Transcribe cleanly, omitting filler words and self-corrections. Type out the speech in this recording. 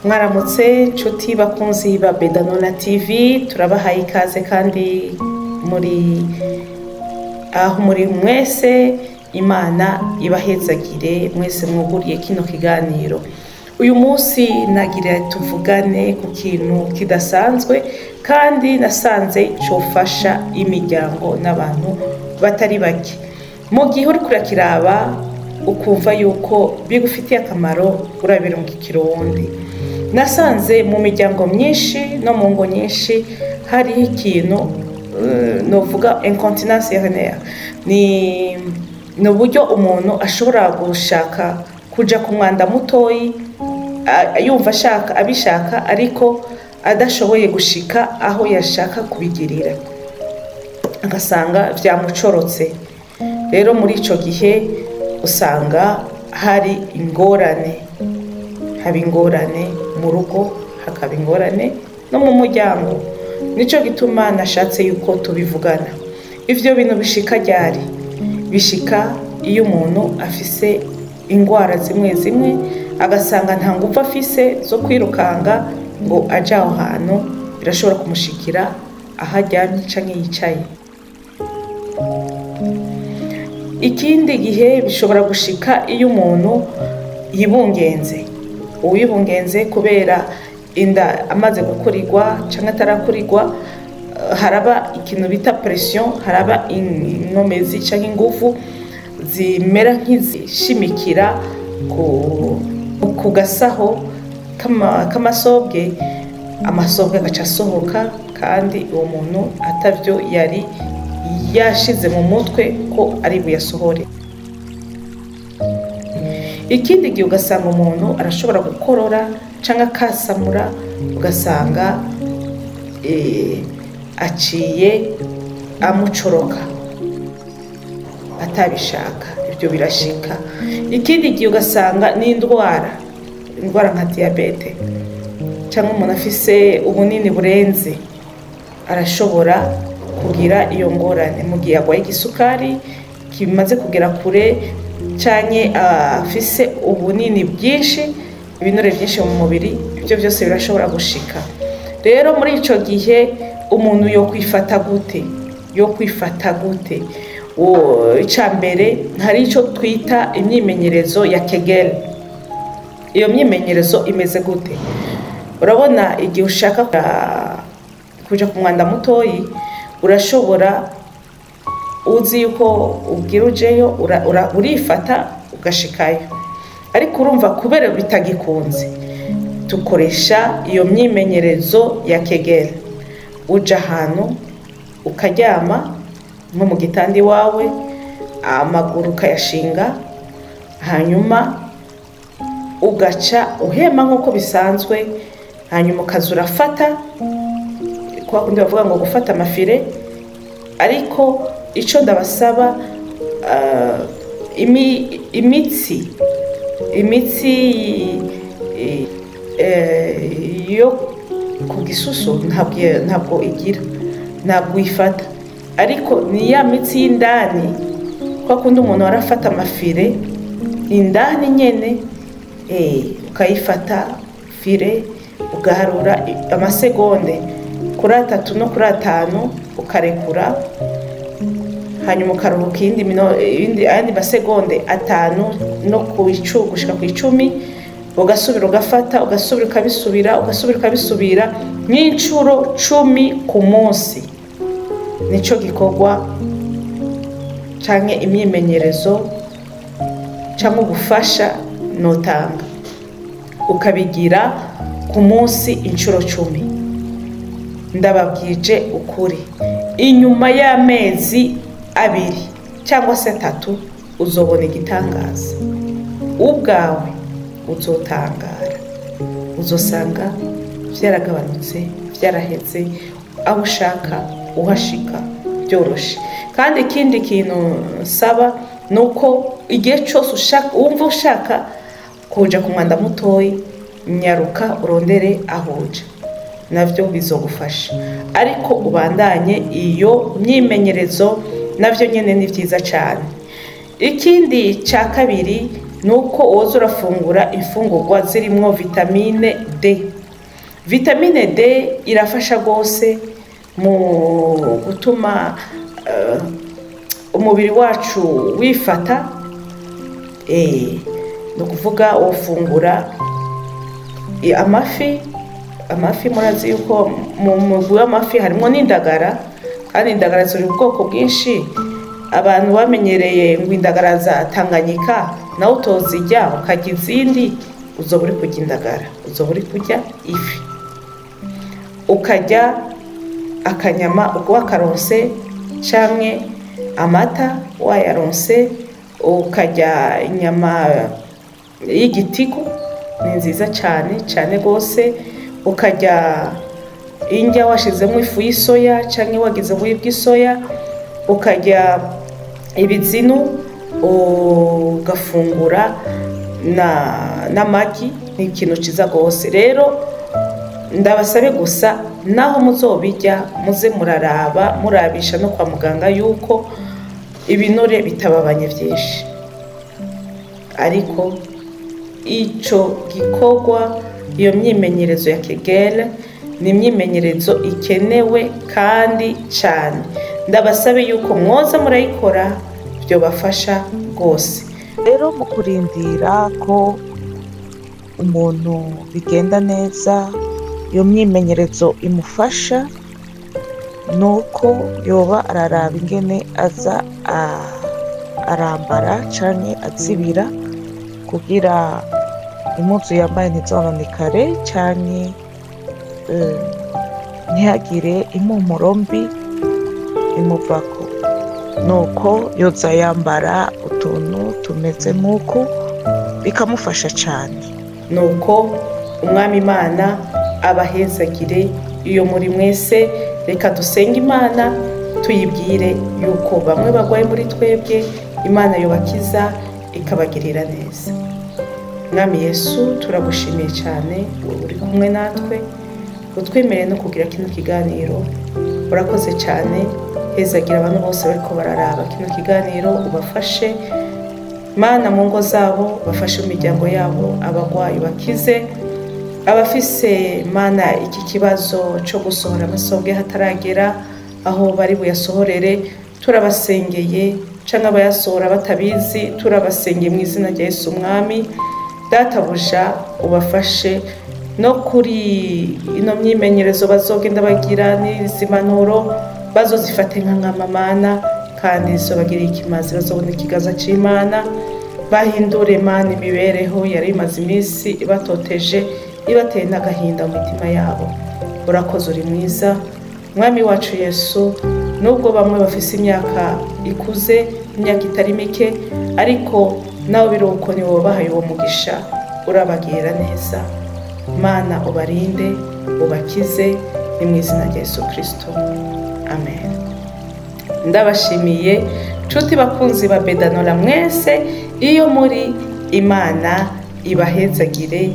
Mwaramutse nshuti bakunzi ba Bedanona TV, turabahaye ikaze kandi aho muri mwese. Imana ibahezagire mwese mwuguriye kino kiganiro. Uyu munsi nagira tuvugane ku kintu kidasanzwe kandi nasanze cofasha imiryango n'abantu batari bake. Mu gihe uri kurakiraba ukumva yuko bigufitiye akamaro, urabira mu kirundi. Nasanze mu miryango myinshi no mu ngo nyinshi hari ikintu novuga incontinence urinaire. Ni uburyo umuntu ashobora gushaka kuja ku mwanda mutoyi, yumva abishaka ariko adashoboye gushika aho yashaka kubigirira, agasanga vyamucorotse. Rero muri ico gihe usanga hari ingorane, haba ingorane mu rugo, hakaba ingorane no mu muryango. Nico gituma nashatse yuko tubivugana. Ivyo bintu bishika ryari? Bishika iyo umuntu afise ingwara zimwe agasanga nta nguvu afise zo kwirukanga ngo aje aho hantu, birashobora kumushikira aho aryamye canke yicaye. Ikindi gihe bishobora gushika iyo umuntu yibungenze. Uwibungenze kubera inda amaze gukurirwa canke atarakurirwa, haraba ikintu bita pression, haraba inkomezi canke ingufu zimera nk'izishimikira ku gasaho k'amasobwe. Amasobwe agaca asohoka kandi uwo muntu atavyo yari yashize mu mutwe ko ari buyasohore. Ikindi gihe ugasanga umuntu arashobora gukorora canke akasamura, ugasanga aciye amucoroka atabishaka. Ibyo birashika. Ikindi gihe ugasanga ni indwara nka diabete canke umuntu afise ubunini burenze, arashobora kugira iyo ngorane mu gihe agwaye igisukari kimaze kugera kure canke afise ubunini bwinshi, ibinure byinshi mu mubiri. Ibyo byose birashobora gushika. Rero muri ico gihe umuntu yo kwifata gute? Icambere hari ico twita imyimenyerezo ya Kegel. Iyo myimenyerezo imeze gute? Urabona igihe ushaka kuja ku mwanda mutoyi, urashobora uzi yuko ubwira ujeyo, urifata ugashikayo. Ariko urumva kubera bitagikunze, tukoresha iyo myimenyerezo ya Kegel. Uja ahantu ukaryama nko mu gitanda iwawe, amaguru ukayashinga, hanyuma ugaca uhema nk'uko bisanzwe, hanyuma ukaza urafata kwa kundi bavuga ngo gufata amafire. Ariko ico ndabasaba, imitsi yo ku gisusu ntabwo ifata, ariko ni ya mitsi y'indani. Kwa kundi umuntu arafata amafire indani nyene, ukayifata fire ugaharura amasegonde kuri 3 no kuri 5, ukarekura, hanyuma ukaruhuka ayandi masegonde 5 no gushika ku 10, ugasubira ugafata, ugasubira ukabisubira nk'incuro 10 ku munsi. Nico gikorwa canke imyimenyerezo canke gufasha notanga, ukabigira ku munsi incuro 10. Ndababwije ukuri, inyuma y'amezi 2 cyangwa se 3 uzobona igitangaza. Ubwawe uzotangara, uzosanga vyaragabanutse, vyaraheze, aho ushaka uhashika byoroshe. Kandi ikindi kintu saba nuko igihe cyose wumva ushaka kuja ku mwanda mutoyi, nyaruka urondere ahoja, navyo bizogufasha. Ariko ubandanye iyo myimenyerezo, navyo nyene ni vyiza cyane. Ikindi ca kabiri nuko woza urafungura imfungurwa zirimwo vitamine D. Vitamine D irafasha gose mu gutuma umubiri wacu wifata. No kuvuga wofungura amafi murazi yuko mu mugwi w'amafi harimo n'indagara, kandi indagara ziri ubwoko bwinshi. Abantu bamenyereye ngo indagara za Tanganyika nawe utozijya ukarya izindi, uzoba uri kurya indagara, uzoba uri kurya ifi, ukarya akanyama ubwo wakaronse, canke amata wayaronse, ukarya inyama y'igitigu ni nziza cyane gose, ukarya indya washizemo ifu y'isoya canke wagize ubuyi bw'isoya, ukarya ibizinu, ugafungura n'amagi. Ni ikintu ciza gose. Rero ndabasabe gusa naho muzobijya muze murabisha no kwa muganga yuko ibinure bitababanye vyinshi, ariko ico gikorwa, iyo myimenyerezo ya Kegel ni imyimenyerezo ikenewe kandi cyane. Ndabasabe yuko mwoza murayikora, byo bafasha rwose. Rero mu kurindira ko umuntu bigenda neza, iyo myimenyerezo imufasha nuko yoba araraba ingene aza arambara canke azibira kugira impuzu yambaye ntizononekare canke ntihagire impumuro mbi imuvako. Nuko yoza yambara utuntu tumeze nk'uku, bikamufasha cane. Nuko umwami Imana abahezagire. Iyo muri mwese, reka dusenge Imana tuyibwire yuko bamwe bagwaye muri twebwe Imana yobakiza ikabagirira neza. Mwami Yesu, turagushimiye cyane, uri kumwe natwe, utwemereye no kugira kino kiganiro. Urakoze cyane. Hezagira abantu bose bariko bararaba kino kiganiro, ubafashe Mana mu ngo zabo, bafashe imiryango yabo, abagwayi bakize, abafise Mana iki kibazo cyo gusohora amasobwe hataragera aho bari buyasohorere, turabasengeye. Canke abayasohora batabizi, turabasengeye mu izina rya Yesu. Mwami Databuja, ubafashe no kuri ino myimenyerezo bazogenda bagira n'izimanuro, bazozifate nk'amamana, kandi zobagirira ikimazi, bazobona ikigaza c'Imana, bahindure Mana imibereho yari imaze iminsi ibatoteje, ibateye n'agahinda mu mitima yabo. Urakoze, uri mwiza Mwami wacu Yesu. Nubwo bamwe bafise imyaka ikuze, imyaka itari mike, ariko nawe biruko ni wowe bahaye uwo mugisha, urabagirira neza. Mana ubarinde, ubakize, ni mu izina rya Yesu Kristo, amen. Ndabashimiye nshuti bakunzi ba Bedanora mwese, iyo muri, Imana ibahezagire.